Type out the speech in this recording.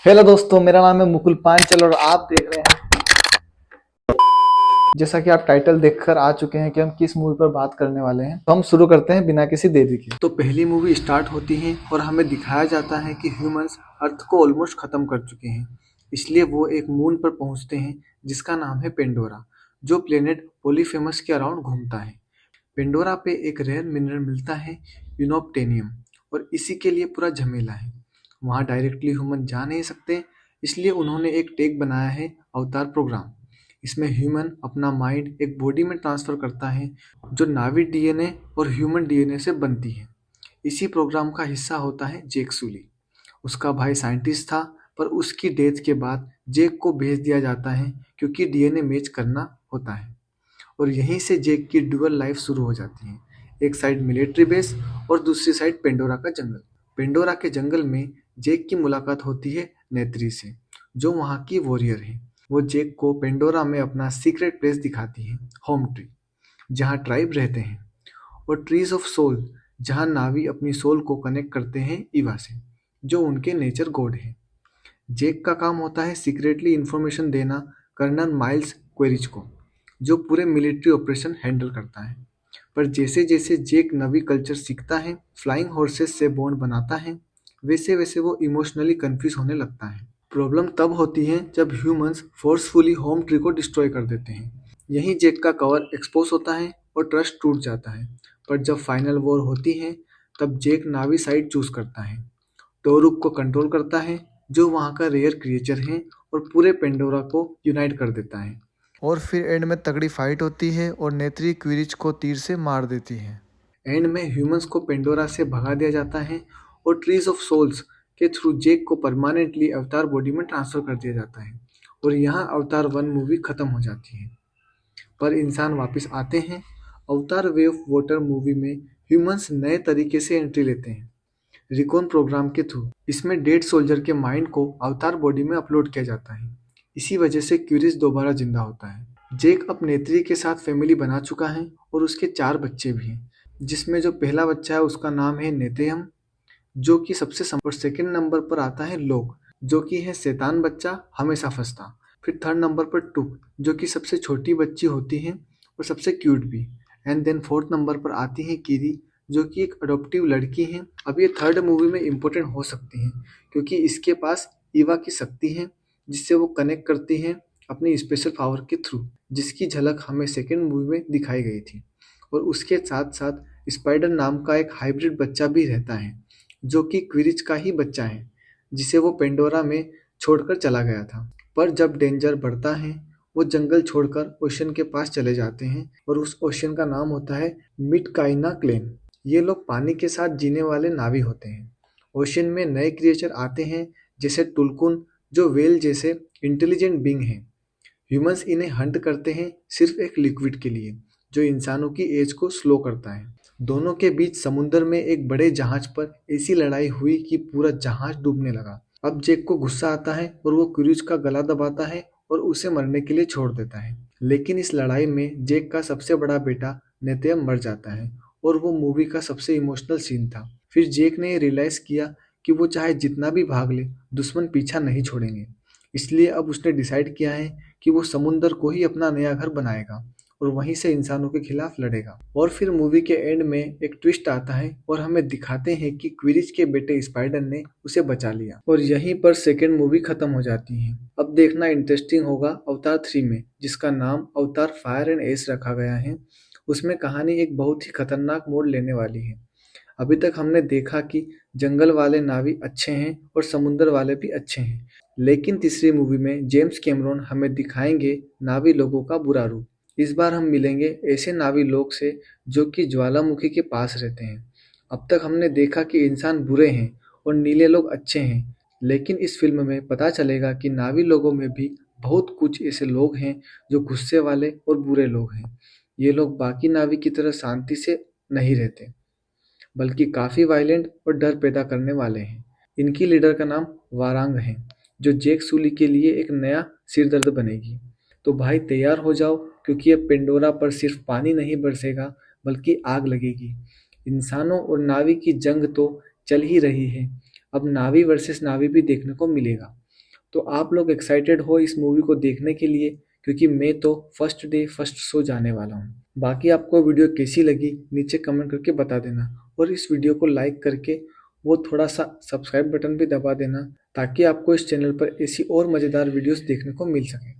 Hello दोस्तों, मेरा नाम है मुकुल पांचल और आप देख रहे हैं। जैसा कि आप टाइटल देखकर आ चुके हैं कि हम किस मूवी पर बात करने वाले हैं, तो हम शुरू करते हैं बिना किसी देरी के। तो पहली मूवी स्टार्ट होती है और हमें दिखाया जाता है कि ह्यूमंस अर्थ को ऑलमोस्ट खत्म कर चुके हैं। इसलिए वो एक मून पर पहुंचते हैं जिसका नाम है पेंडोरा, जो प्लेनेट पोलीफेमस के अराउंड घूमता है। पेंडोरा पे एक रेयर मिनरल मिलता है, यूनोप्टेनियम, और इसी के लिए पूरा झमेला है। वहाँ डायरेक्टली ह्यूमन जा नहीं सकते, इसलिए उन्होंने एक टेक बनाया है, अवतार प्रोग्राम। इसमें ह्यूमन अपना माइंड एक बॉडी में ट्रांसफर करता है जो नावी डीएनए और ह्यूमन डीएनए से बनती है। इसी प्रोग्राम का हिस्सा होता है जेक सुली। उसका भाई साइंटिस्ट था, पर उसकी डेथ के बाद जेक को भेज दिया जाता है क्योंकि डीएनए मैच करना होता है। और यहीं से जेक की डुअल लाइफ शुरू हो जाती है, एक साइड मिलिट्री बेस और दूसरी साइड पेंडोरा का जंगल। पेंडोरा के जंगल में जेक की मुलाकात होती है नेत्री से, जो वहाँ की वॉरियर है। वो जेक को पेंडोरा में अपना सीक्रेट प्लेस दिखाती है, होम ट्री, जहाँ ट्राइब रहते हैं, और ट्रीज ऑफ सोल, जहाँ नावी अपनी सोल को कनेक्ट करते हैं ईवा से, जो उनके नेचर गॉड है। जेक का काम होता है सीक्रेटली इंफॉर्मेशन देना कर्नल माइल्स क्वेरिच को, जो पूरे मिलिट्री ऑपरेशन हैंडल करता है। पर जैसे जैसे जेक नवी कल्चर सीखता है, फ्लाइंग हॉर्सेस से बॉन्ड बनाता है, वैसे वैसे वो इमोशनली कंफ्यूज होने लगता है। प्रॉब्लम तब होती है जब ह्यूमंस फोर्सफुली होम ट्री को डिस्ट्रॉय कर देते हैं। यहीं जेक का कवर एक्सपोज होता है और ट्रस्ट टूट जाता है। पर जब फाइनल वॉर होती है, तब जेक नावी साइड चूज करता है, टोरुक को कंट्रोल करता है, जो वहाँ का रेयर क्रिएचर है, और पूरे पेंडोरा को यूनाइट कर देता है। और फिर एंड में तगड़ी फाइट होती है और नेत्री क्विरिच को तीर से मार देती है। एंड में ह्यूमंस को पेंडोरा से भगा दिया जाता है और ट्रीज ऑफ सोल्स के थ्रू जेक को परमानेंटली अवतार बॉडी में ट्रांसफर कर दिया जाता है। और यहाँ अवतार 1 मूवी खत्म हो जाती है। पर इंसान वापस आते हैं। अवतार वे ऑफ वाटर मूवी में ह्यूमंस नए तरीके से एंट्री लेते हैं, रिकॉन प्रोग्राम के थ्रू। इसमें डेड सोल्जर के माइंड को अवतार बॉडी में अपलोड किया जाता है। इसी वजह से क्यूरिस दोबारा जिंदा होता है। जेक अब नेत्री के साथ फैमिली बना चुका है और उसके 4 बच्चे भी हैं, जिसमें जो पहला बच्चा है उसका नाम है नेतेयम, जो कि सबसे और सेकंड नंबर पर आता है लोक, जो कि है शैतान बच्चा, हमेशा फंसता। फिर थर्ड नंबर पर टुक, जो कि सबसे छोटी बच्ची होती है और सबसे क्यूट भी। एंड देन फोर्थ नंबर पर आती है कीरी, जो कि एक अडॉप्टिव लड़की है। अब ये थर्ड मूवी में इम्पोर्टेंट हो सकती है क्योंकि इसके पास ईवा की शक्ति है, जिससे वो कनेक्ट करती है अपनी स्पेशल पावर के थ्रू, जिसकी झलक हमें सेकेंड मूवी में दिखाई गई थी। और उसके साथ साथ स्पाइडर नाम का एक हाइब्रिड बच्चा भी रहता है, जो कि क्विरिच का ही बच्चा है, जिसे वो पेंडोरा में छोड़कर चला गया था। पर जब डेंजर बढ़ता है, वो जंगल छोड़कर ओशन के पास चले जाते हैं, और उस ओशन का नाम होता है मिटकाइना क्लेन। ये लोग पानी के साथ जीने वाले नावी होते हैं। ओशन में नए क्रिएचर आते हैं, जैसे टुलकुन, जो वेल जैसे इंटेलिजेंट बींग हैं। ह्यूमंस इन्हें हंट करते हैं सिर्फ एक लिक्विड के लिए, जो इंसानों की एज को स्लो करता है। दोनों के बीच समुद्र में एक बड़े जहाज पर ऐसी लड़ाई हुई कि पूरा जहाज डूबने लगा। अब जेक को गुस्सा आता है और वो क्रूज का गला दबाता है और उसे मरने के लिए छोड़ देता है। लेकिन इस लड़ाई में जेक का सबसे बड़ा बेटा नेतेयम मर जाता है, और वो मूवी का सबसे इमोशनल सीन था। फिर जेक ने रियलाइज किया कि वो चाहे जितना भी भाग ले, दुश्मन पीछा नहीं छोड़ेंगे। इसलिए अब उसने डिसाइड किया है कि वो समुंदर को ही अपना नया घर बनाएगा और वहीं से इंसानों के खिलाफ लड़ेगा। और फिर मूवी के एंड में एक ट्विस्ट आता है और हमें दिखाते हैं कि क्विरिच के बेटे स्पाइडर ने उसे बचा लिया, और यहीं पर सेकेंड मूवी खत्म हो जाती है। अब देखना इंटरेस्टिंग होगा अवतार 3 में, जिसका नाम अवतार फायर एंड एस रखा गया है। उसमें कहानी एक बहुत ही खतरनाक मोड़ लेने वाली है। अभी तक हमने देखा कि जंगल वाले नावी अच्छे हैं और समुंदर वाले भी अच्छे हैं, लेकिन तीसरी मूवी में जेम्स कैमरॉन हमें दिखाएंगे नावी लोगों का बुरा रूप। इस बार हम मिलेंगे ऐसे नावी लोग से जो कि ज्वालामुखी के पास रहते हैं। अब तक हमने देखा कि इंसान बुरे हैं और नीले लोग अच्छे हैं, लेकिन इस फिल्म में पता चलेगा कि नावी लोगों में भी बहुत कुछ ऐसे लोग हैं जो गुस्से वाले और बुरे लोग हैं। ये लोग बाकी नावी की तरह शांति से नहीं रहते, बल्कि काफ़ी वायलेंट और डर पैदा करने वाले हैं। इनकी लीडर का नाम वारांग है, जो जेक सूली के लिए एक नया सिरदर्द बनेगी। तो भाई तैयार हो जाओ, क्योंकि अब पेंडोरा पर सिर्फ पानी नहीं बरसेगा, बल्कि आग लगेगी। इंसानों और नावी की जंग तो चल ही रही है, अब नावी वर्सेस नावी भी देखने को मिलेगा। तो आप लोग एक्साइटेड हो इस मूवी को देखने के लिए, क्योंकि मैं तो फर्स्ट डे फर्स्ट शो जाने वाला हूँ। बाकी आपको वीडियो कैसी लगी नीचे कमेंट करके बता देना, और इस वीडियो को लाइक करके वो थोड़ा सा सब्सक्राइब बटन भी दबा देना, ताकि आपको इस चैनल पर ऐसी और मज़ेदार वीडियोस देखने को मिल सके।